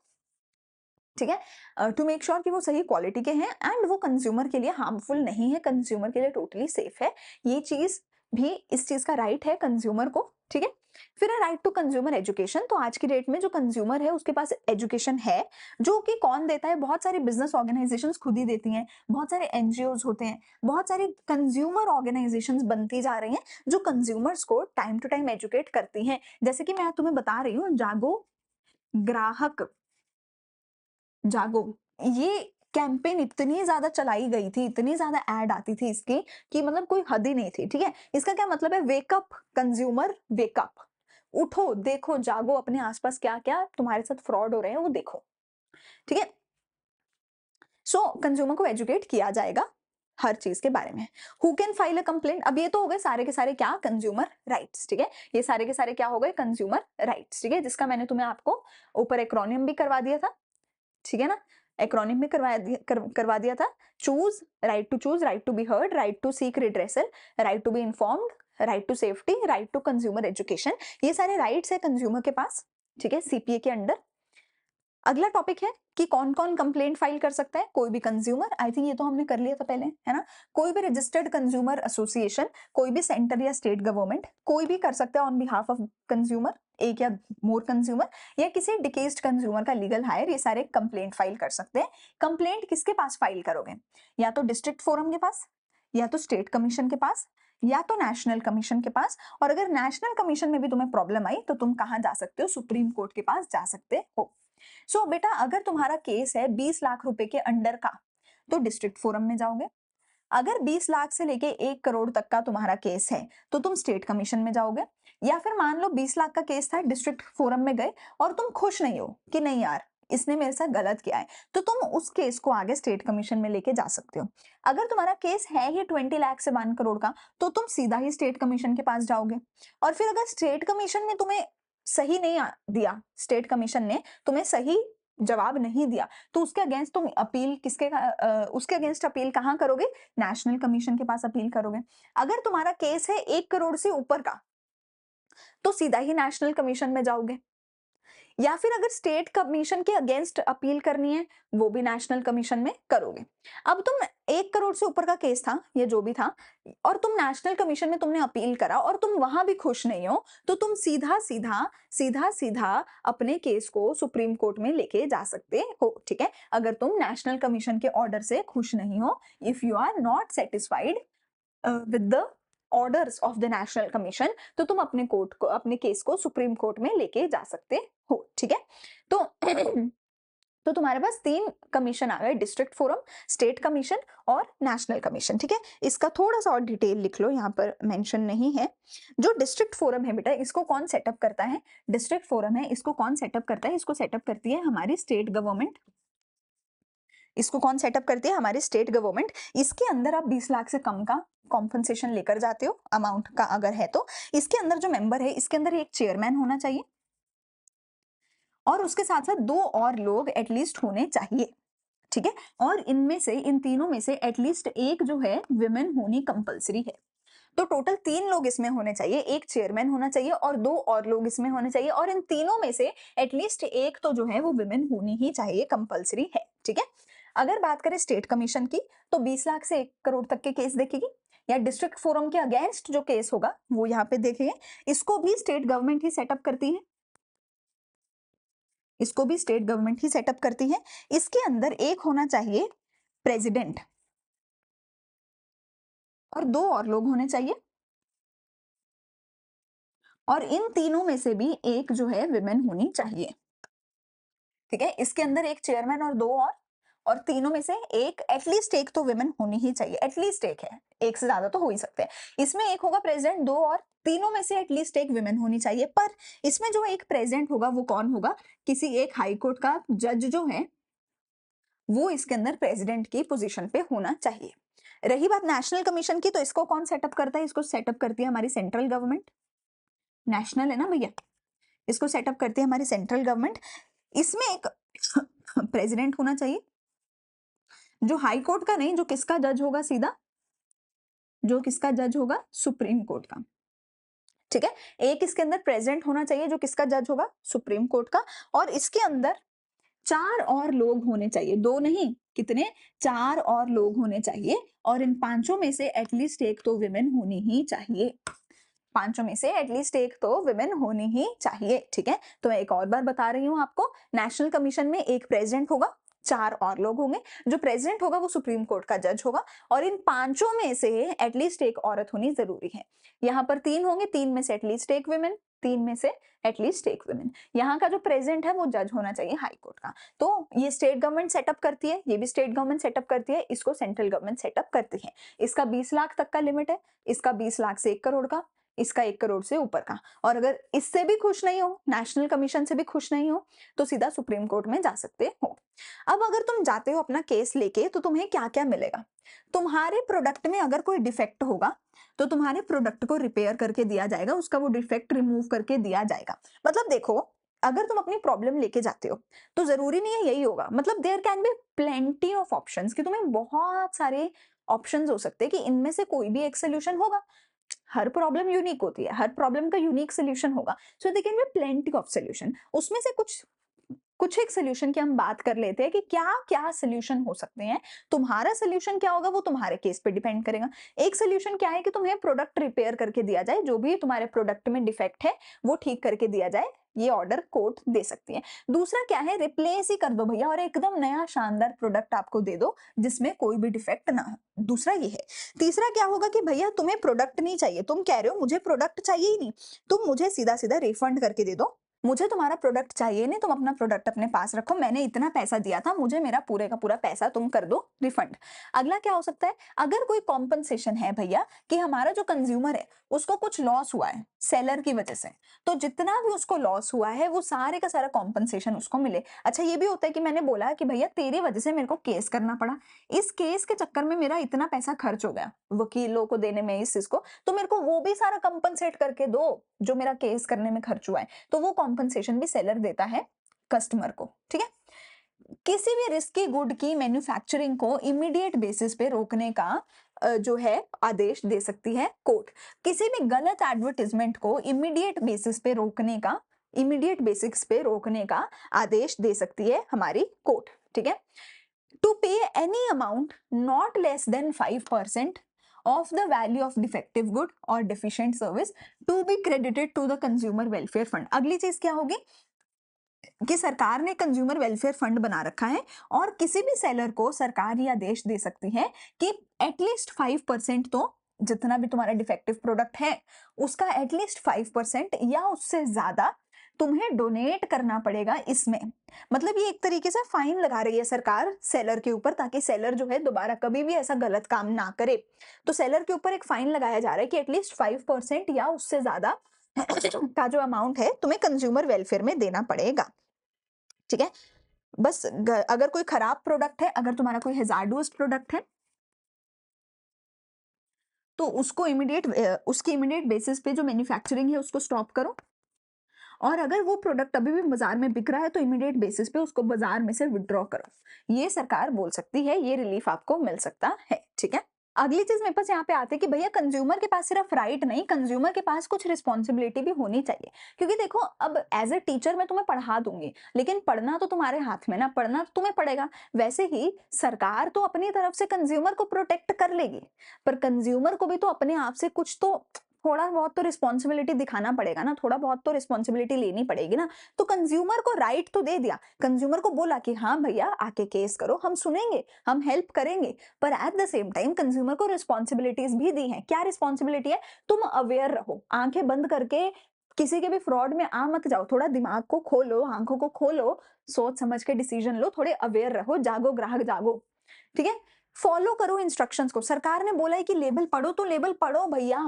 ठीक है। टू मेक श्योर कि वो सही क्वालिटी के हैं एंड वो कंज्यूमर के लिए हार्मफुल नहीं है, कंज्यूमर के लिए टोटली सेफ है। ये चीज भी, इस चीज का राइट है कंज्यूमर को। ठीक है। फिर है राइट टू कंज्यूमर एजुकेशन। तो आज की डेट में जो कंज्यूमर है उसके पास एजुकेशन है, जो कि कौन देता है? बहुत सारी बिजनेस ऑर्गेनाइजेशंस खुद ही देती हैं, बहुत सारे एनजीओज होते हैं, बहुत सारी कंज्यूमर ऑर्गेनाइजेशंस बनती जा रही हैं जो कंज्यूमर्स को टाइम टू टाइम एजुकेट करती हैं। जैसे कि मैं तुम्हें बता रही हूँ, ग्राहक जागो, ये कैंपेन इतनी ज्यादा चलाई गई थी, इतनी ज्यादा एड आती थी इसकी कि मतलब कोई हद ही नहीं थी। ठीक है। इसका क्या मतलब है? वेकअप कंज्यूमर, वेकअप, उठो, देखो, जागो, अपने आसपास क्या क्या तुम्हारे साथ फ्रॉड हो रहे हैं वो देखो। ठीक है। सो कंज्यूमर को एजुकेट किया जाएगा हर चीज के बारे में। Who can file a complaint? अब ये तो हो गए सारे के सारे क्या, कंज्यूमर राइट्स। ठीक है। ये सारे के सारे क्या हो गए, कंज्यूमर राइट्स। ठीक है। जिसका मैंने तुम्हें आपको ऊपर एक्रोनियम भी करवा दिया था। ठीक है ना? एक्रोनिम में करवा दिया था। Choose, right to be heard, right to seek redressal, right to be informed, right to safety, right to consumer education. ये सारे राइट्स है कंज्यूमर के पास। ठीक है। सीपीए के अंडर अगला टॉपिक है कि कौन कौन कंप्लेंट फाइल कर सकता है। कोई भी कंज्यूमर, आई थिंक ये तो हमने कर लिया था पहले, है ना? कोई भी रजिस्टर्ड कंज्यूमर एसोसिएशन, कोई भी सेंटर या स्टेट गवर्नमेंट, कोई भी कर सकता है ऑन बिहाफ ऑफ कंज्यूमर, एक या मोर कंज्यूमर, या किसी डिकेस्ड कंज्यूमर का लीगल हायर, ये सारे कंप्लेंट फाइल कर सकते हैं। कंप्लेंट किसके पास फाइल करोगे? या तो डिस्ट्रिक्ट फोरम के पास, या तो स्टेट कमीशन के पास, या तो नेशनल कमीशन के पास। और अगर नेशनल कमीशन में भी तुम्हें प्रॉब्लम आई तो तुम कहां जा सकते हो? सुप्रीम कोर्ट के पास जा सकते हो। सो बेटा, अगर तुम्हारा केस है 20 लाख रुपए के अंडर का, तो डिस्ट्रिक्ट फोरम में जाओगे। अगर 20 लाख से लेके 1 करोड़ तक का तुम्हारा केस है तो तुम स्टेट कमीशन में जाओगे। या फिर मान लो 20 लाख का केस था, डिस्ट्रिक्ट फोरम में गए और तुम खुश नहीं हो कि नहीं यार, इसने मेरे साथ गलत किया है, तो तुम उस केस को आगे स्टेट कमीशन में लेके जा सकते हो। अगर तुम्हारा केस है ही 20 लाख से 1 करोड़ का, तो तुम सीधा ही स्टेट कमीशन के पास जाओगे। और फिर अगर स्टेट कमीशन ने तुम्हें सही नहीं दिया, स्टेट कमीशन ने तुम्हें सही जवाब नहीं दिया, तो उसके अगेंस्ट तुम अपील उसके अगेंस्ट अपील कहाँ करोगे? नेशनल कमीशन के पास अपील करोगे। अगर तुम्हारा केस है 1 करोड़ से ऊपर का, तो सीधा ही नेशनल कमीशन में जाओगे। या फिर अगर स्टेट कमीशन के अगेंस्ट अपील करनी है, वो भी नेशनल कमीशन में करोगे। अब तुम 1 करोड़ से ऊपर का केस था, ये जो भी था, और तुम नेशनल कमीशन में तुमने अपील करा और तुम वहां भी खुश नहीं हो, तो तुम सीधा अपने केस को सुप्रीम कोर्ट में लेके जा सकते हो, ठीक है? अगर तुम नेशनल कमीशन के ऑर्डर से खुश नहीं हो, if you are not satisfied with the orders of the national commission, तो तुम अपने केस को सुप्रीम कोर्ट में लेके जा सकते हो, ठीक है? तो तो तुम्हारे पास 3 कमीशन आ गए, डिस्ट्रिक्ट फोरम, स्टेट कमीशन और नेशनल कमीशन, ठीक है? इसका थोड़ा सा और डिटेल लिख लो, यहाँ पर मेंशन नहीं है। जो डिस्ट्रिक्ट फोरम है बेटा, इसको कौन सेटअप करता है? डिस्ट्रिक्ट फोरम है, इसको कौन सेटअप करता है? इसको सेटअप करती है हमारी स्टेट गवर्नमेंट। इसको कौन सेटअप करती है? हमारी स्टेट गवर्नमेंट। इसके अंदर आप 20 लाख से कम का कॉम्पनसेशन लेकर जाते हो, अमाउंट का अगर है तो। इसके अंदर जो मेंबर है, इसके अंदर एक चेयरमैन होना चाहिए और उसके साथ साथ 2 और लोग एटलीस्ट होने चाहिए, ठीक है? और इनमें से, इन तीनों में से एटलीस्ट एक जो है विमेन होनी कंपलसरी है। तो टोटल 3 लोग इसमें होने चाहिए, एक चेयरमैन होना चाहिए और 2 और लोग इसमें होने चाहिए, और इन तीनों में से एटलीस्ट एक तो जो है वो विमेन होनी ही चाहिए, कंपलसरी है, ठीक है? अगर बात करें स्टेट कमीशन की, तो 20 लाख से 1 करोड़ तक के केस देखेगी, या डिस्ट्रिक्ट फोरम के अगेंस्ट जो केस होगा वो यहाँ पे देखेंगे। इसको भी स्टेट गवर्नमेंट ही सेटअप करती है, इसको भी स्टेट गवर्नमेंट ही सेटअप करती है। इसके अंदर एक होना चाहिए प्रेसिडेंट और 2 और लोग होने चाहिए, और इन तीनों में से भी एक जो है विमेन होनी चाहिए, ठीक है? इसके अंदर एक चेयरमैन और 2 और तीनों में से एक, एटलीस्ट एक तो विमेन होनी ही चाहिए, एटलीस्ट एक है, एक से ज्यादा तो हो ही सकते हैं। इसमें एक होगा प्रेसिडेंट, 2 और तीनों में से एटलीस्ट एक विमेन होनी चाहिए। पर इसमें जो एक प्रेसिडेंट होगा वो कौन होगा? किसी एक हाई कोर्ट का जज जो है वो इसके अंदर प्रेसिडेंट की पोजीशन पे होना चाहिए। रही बात नेशनल कमीशन की, तो इसको कौन सेटअप करता है? इसको सेटअप करती है हमारी सेंट्रल गवर्नमेंट। नेशनल है ना भैया, इसको सेटअप करती है हमारी सेंट्रल गवर्नमेंट। इसमें एक प्रेसिडेंट होना चाहिए, जो हाई कोर्ट का नहीं, जो किसका जज होगा? सीधा जो किसका जज होगा? सुप्रीम कोर्ट का, ठीक है? एक इसके अंदर प्रेसिडेंट होना चाहिए, जो किसका जज होगा? सुप्रीम कोर्ट का। और इसके अंदर 4 और लोग होने चाहिए, 2 नहीं, कितने? 4 और लोग होने चाहिए, और इन पांचों में से एटलीस्ट एक तो विमेन होनी ही चाहिए, पांचों में से एटलीस्ट एक तो विमेन होनी ही चाहिए, ठीक है? तो मैं एक और बार बता रही हूं आपको, नेशनल कमीशन में एक प्रेसिडेंट होगा, 4 और लोग होंगे, जो प्रेसिडेंट होगा वो सुप्रीम कोर्ट का जज होगा, और इन पांचों में से एटलीस्ट एक औरत होनी जरूरी है। यहाँ पर 3 होंगे, 3 में से एटलीस्ट एक विमेन, 3 में से एटलीस्ट एक विमेन। यहाँ का जो प्रेसिडेंट है वो जज होना चाहिए हाई कोर्ट का। तो ये स्टेट गवर्नमेंट सेटअप करती है, ये भी स्टेट गवर्नमेंट सेटअप करती है, इसको सेंट्रल गवर्नमेंट सेटअप करती है। इसका 20 लाख तक का लिमिट है, इसका 20 लाख से 1 करोड़ का, इसका 1 करोड़ से ऊपर का। और अगर इससे भी खुश नहीं हो, नेशनल कमीशन से भी खुश नहीं हो, तो सीधा सुप्रीम कोर्ट में जा सकते हो। अब अगर तुम जाते हो अपना केस लेके, तो तुम्हें क्या क्या मिलेगा? तुम्हारे प्रोडक्ट में अगर कोई डिफेक्ट होगा, तो तुम्हारे प्रोडक्ट को रिपेयर करके दिया जाएगा, उसका वो डिफेक्ट रिमूव करके दिया जाएगा। मतलब देखो, अगर तुम अपनी प्रॉब्लम लेके जाते हो, तो जरूरी नहीं है यही होगा, मतलब there can be plenty of options, कि तुम्हें बहुत सारे ऑप्शंस हो सकते हैं कि इनमें से कोई भी एक सोल्यूशन होगा। हर प्रॉब्लम यूनिक होती है, हर प्रॉब्लम का यूनिक सोल्यूशन होगा। So they can be plenty of solution. उसमें से कुछ कुछ एक सोल्यूशन की हम बात कर लेते हैं कि क्या क्या सोल्यूशन हो सकते हैं। तुम्हारा सोल्यूशन क्या होगा वो तुम्हारे केस पे डिपेंड करेगा। एक सोल्यूशन क्या है कि तुम्हें प्रोडक्ट रिपेयर करके दिया जाए, जो भी तुम्हारे प्रोडक्ट में डिफेक्ट है वो ठीक करके दिया जाए, ये ऑर्डर कोर्ट दे सकती है। दूसरा क्या है? रिप्लेस ही कर दो भैया और एकदम नया शानदार प्रोडक्ट आपको दे दो जिसमें कोई भी डिफेक्ट ना हो। दूसरा ये है। तीसरा क्या होगा कि भैया तुम्हें प्रोडक्ट नहीं चाहिए, तुम कह रहे हो मुझे प्रोडक्ट चाहिए ही नहीं, तुम मुझे सीधा सीधा रिफंड करके दे दो, मुझे तुम्हारा प्रोडक्ट चाहिए नहीं, तुम अपना प्रोडक्ट अपने पास रखो, मैंने इतना पैसा दिया था, मुझे मेरा पूरे का पूरा पैसा तुम कर दो रिफंड। अगला क्या हो सकता है, अगर कोई कॉम्पनसेशन है भैया कि हमारा जो कंज्यूमर है उसको कुछ लॉस हुआ है सेलर की वजह से, तो जितना भी उसको लॉस हुआ है वो सारे का सारा कॉम्पनसेशन उसको मिले। अच्छा ये भी होता है कि मैंने बोला कि भैया तेरी वजह से मेरे को केस करना पड़ा, इस केस के चक्कर में मेरा इतना पैसा खर्च हो गया वकीलों को देने में इस चीज को, तो मेरे को वो भी सारा कंपनसेट करके दो जो मेरा केस करने में खर्च हुआ है। तो वो कॉम्पनसेशन भी सेलर देता है कस्टमर को, ठीक है। किसी भी रिस्की गुड की मैन्युफैक्चरिंग को इमीडिएट बेसिस पे रोकने का जो है आदेश दे सकती है कोर्ट। किसी भी गलत एडवर्टाइजमेंट को इमीडिएट बेसिस पे रोकने का, इमीडिएट बेसिस पे रोकने का आदेश दे सकती है हमारी कोर्ट, ठीक है। टू पे any amount not less than 5% of the value of defective good or deficient service to be credited to the consumer welfare fund। अगली चीज क्या होगी कि सरकार ने कंज्यूमर वेलफेयर फंड बना रखा है और किसी भी सेलर को सरकार ये आदेश दे सकती है कि एटलीस्ट 5% तो जितना भी तुम्हारा डिफेक्टिव प्रोडक्ट है उसका एटलीस्ट 5% या उससे ज्यादा तुम्हें डोनेट करना पड़ेगा इसमें। मतलब ये एक तरीके से फाइन लगा रही है सरकार सेलर के ऊपर, ताकि सेलर जो है दोबारा कभी भी ऐसा गलत काम ना करे। तो सेलर के ऊपर एक फाइन लगाया जा रहा है कि एटलीस्ट 5% या उससे ज्यादा का जो अमाउंट है तुम्हें कंज्यूमर वेलफेयर में देना पड़ेगा, ठीक है। बस अगर कोई खराब प्रोडक्ट है, अगर तुम्हारा कोई हैजार्डस प्रोडक्ट है तो उसको इमीडिएट उसकी इमीडिएट बेसिस पे जो मैन्युफैक्चरिंग है उसको स्टॉप करो, और अगर वो प्रोडक्ट अभी भी बाजार में बिक रहा है तो इमीडिएट बेसिस पे उसको बाजार में से विड्रॉ करो। ये सरकार बोल सकती है, ये रिलीफ आपको मिल सकता है, ठीक है। अगली चीज मेरे पास यहाँ पे आते हैं कि भैया कंज्यूमर के पास सिर्फ राइट नहीं, कंज्यूमर के पास कुछ रिस्पॉन्सिबिलिटी भी होनी चाहिए। क्योंकि देखो अब एज ए टीचर मैं तुम्हें पढ़ा दूंगी, लेकिन पढ़ना तो तुम्हारे हाथ में ना, पढ़ना तो तुम्हें पड़ेगा। वैसे ही सरकार तो अपनी तरफ से कंज्यूमर को प्रोटेक्ट कर लेगी, पर कंज्यूमर को भी तो अपने आप से कुछ तो थोड़ा बहुत तो रिस्पॉन्सिबिलिटी दिखाना पड़ेगा ना, थोड़ा बहुत तो रिस्पॉन्सिबिलिटी लेनी पड़ेगी ना। तो कंज्यूमर को राइट तो दे दिया, कंज्यूमर को बोला कि हाँ भैया आके केस करो, हम सुनेंगे, हम हेल्प करेंगे, पर at the same time consumer को रिस्पॉन्सिबिलिटीज भी दी हैं। क्या रिस्पॉन्सिबिलिटी है, तुम अवेयर रहो, आंखें बंद करके किसी के भी फ्रॉड में आ मत जाओ, थोड़ा दिमाग को खोलो, आंखों को खोलो, सोच समझ के डिसीजन लो, थोड़े अवेयर रहो, जागो ग्राहक जागो, ठीक है। फॉलो करो इंस्ट्रक्शंस को। सरकार ने बोला है कि लेबल पढ़ो तो लेबल पढ़ो भैया।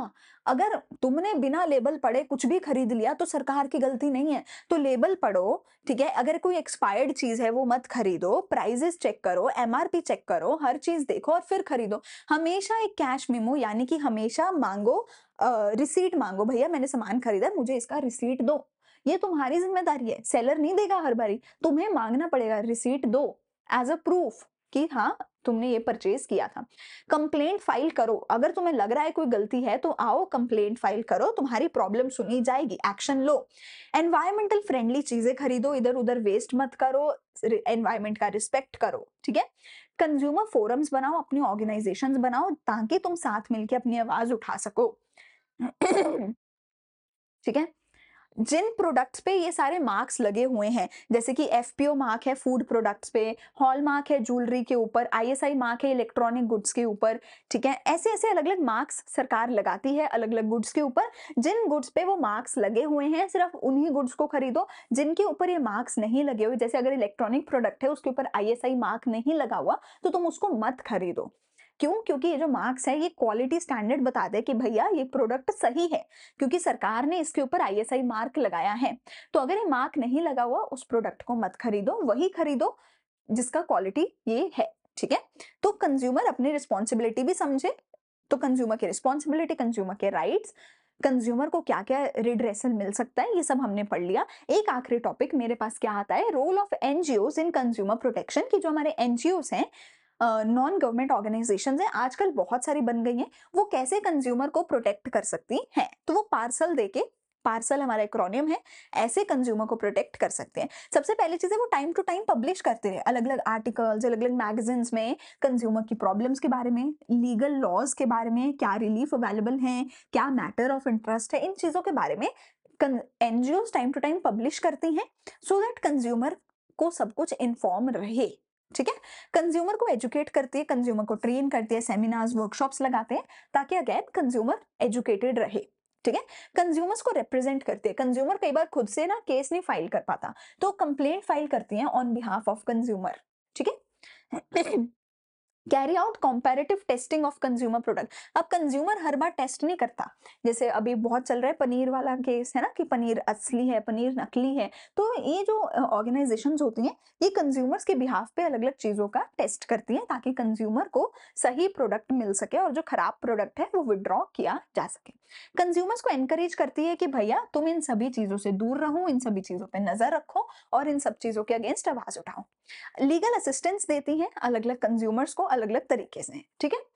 अगर तुमने बिना लेबल पढ़े कुछ भी खरीद लिया तो सरकार की गलती नहीं है, तो लेबल पढ़ो, ठीक है। अगर कोई एक्सपायर्ड चीज है वो मत खरीदो, प्राइजेस चेक करो, एमआरपी चेक करो, हर चीज देखो और फिर खरीदो। हमेशा एक कैश मेमो यानी कि हमेशा मांगो, रिसीट मांगो, भैया मैंने सामान खरीदा मुझे इसका रिसीट दो। ये तुम्हारी जिम्मेदारी है, सेलर नहीं देगा हर बारी, तुम्हें मांगना पड़ेगा, रिसीट दो एज अ प्रूफ कि हाँ तुमने ये परचेज किया था। कंप्लेंट फाइल करो, अगर तुम्हें लग रहा है कोई गलती है तो आओ कंप्लेंट फाइल करो, तुम्हारी प्रॉब्लम सुनी जाएगी, एक्शन लो। एनवायरमेंटल फ्रेंडली चीजें खरीदो, इधर उधर वेस्ट मत करो, एनवायरमेंट का रिस्पेक्ट करो, ठीक है। कंज्यूमर फोरम्स बनाओ, अपनी ऑर्गेनाइजेशंस बनाओ ताकि तुम साथ मिलकर अपनी आवाज उठा सको ठीक है। जिन प्रोडक्ट्स पे ये सारे मार्क्स लगे हुए हैं, जैसे कि एफपीओ मार्क है फूड प्रोडक्ट्स पे, हॉल मार्क है ज्वेलरी के ऊपर, आईएसआई मार्क है इलेक्ट्रॉनिक गुड्स के ऊपर, ठीक है। ऐसे ऐसे अलग अलग मार्क्स सरकार लगाती है अलग अलग गुड्स के ऊपर। जिन गुड्स पे वो मार्क्स लगे हुए हैं सिर्फ उन्हीं गुड्स को खरीदो, जिनके ऊपर ये मार्क्स नहीं लगे हुए, जैसे अगर इलेक्ट्रॉनिक प्रोडक्ट है उसके ऊपर आईएसआई मार्क नहीं लगा हुआ तो तुम उसको मत खरीदो। क्यों? क्योंकि ये जो मार्क्स है ये क्वालिटी स्टैंडर्ड बताते हैं कि भैया ये प्रोडक्ट सही है, क्योंकि सरकार ने इसके ऊपर आईएसआई मार्क लगाया है। तो अगर ये मार्क नहीं लगा हुआ उस प्रोडक्ट को मत खरीदो, वही खरीदो जिसका क्वालिटी ये है, ठीक है। तो कंज्यूमर अपनी रिस्पॉन्सिबिलिटी भी समझे, तो कंज्यूमर की रिस्पॉन्सिबिलिटी, कंज्यूमर के राइट्स, कंज्यूमर को क्या क्या रिड्रेसल मिल सकता है, ये सब हमने पढ़ लिया। एक आखिरी टॉपिक मेरे पास क्या आता है, role of NGOs in consumer protection, की जो हमारे एनजीओज हैं, नॉन गवर्नमेंट ऑर्गेनाइजेशंस हैं, आजकल बहुत सारी बन गई हैं, वो कैसे कंज्यूमर को प्रोटेक्ट कर सकती हैं। तो वो पार्सल देके, पार्सल हमारा एक्रोनियम है, ऐसे कंज्यूमर को प्रोटेक्ट कर सकते हैं। सबसे पहली चीज है वो टाइम टू टाइम पब्लिश करते रहे अलग अलग आर्टिकल्स, अलग अलग मैगजीन्स में कंज्यूमर की प्रॉब्लम्स के बारे में, लीगल लॉज के बारे में, क्या रिलीफ अवेलेबल है, क्या मैटर ऑफ इंटरेस्ट है, इन चीजों के बारे में NGO time to time publish करती हैं, सो दैट कंज्यूमर को सब कुछ इन्फॉर्म रहे, ठीक है। कंज्यूमर को एजुकेट करती है, कंज्यूमर को ट्रेन करती है, सेमिनार्स वर्कशॉप्स लगाते हैं ताकि अगेन कंज्यूमर एजुकेटेड रहे, ठीक है। कंज्यूमर्स को रिप्रेजेंट करती है। कंज्यूमर कई बार खुद से ना केस नहीं फाइल कर पाता, तो कंप्लेंट फाइल करती हैं ऑन बिहाफ ऑफ कंज्यूमर, ठीक है। Carry out comparative testing of consumer product. अब कंज्यूमर हर बार टेस्ट नहीं करता, जैसे अभी बहुत चल रहा है पनीर वाला केस है ना, कि पनीर असली है पनीर नकली है। तो ये जो ऑर्गेनाइजेशंस होती हैं, ये कंज्यूमर्स के बिहाफ पे अलग अलग चीजों का टेस्ट करती हैं, ताकि कंज्यूमर को सही प्रोडक्ट मिल सके और जो खराब प्रोडक्ट है वो विड्रॉ किया जा सके। कंज्यूमर्स को एनकरेज करती है कि भैया तुम इन सभी चीजों से दूर रहो, इन सभी चीजों पे नजर रखो और इन सब चीजों के अगेंस्ट आवाज उठाओ। लीगल असिस्टेंस देती हैं अलग अलग कंज्यूमर्स को अलग अलग तरीके से, ठीक है।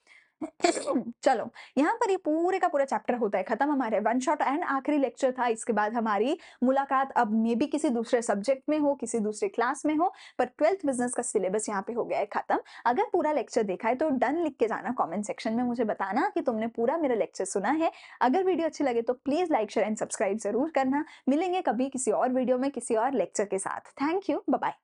चलो, यहाँ पर ये पूरे का पूरा चैप्टर होता है खत्म। हमारे वन शॉट एंड आखिरी लेक्चर था। इसके बाद हमारी मुलाकात अब मे बी किसी दूसरे सब्जेक्ट में हो, किसी दूसरे क्लास में हो, पर 12th बिजनेस का सिलेबस यहाँ पे हो गया है खत्म। अगर पूरा लेक्चर देखा है तो डन लिख के जाना कमेंट सेक्शन में, मुझे बताना कि तुमने पूरा मेरा लेक्चर सुना है। अगर वीडियो अच्छी लगे तो please like share and subscribe जरूर करना। मिलेंगे कभी किसी और वीडियो में किसी और लेक्चर के साथ। Thank you, bye bye.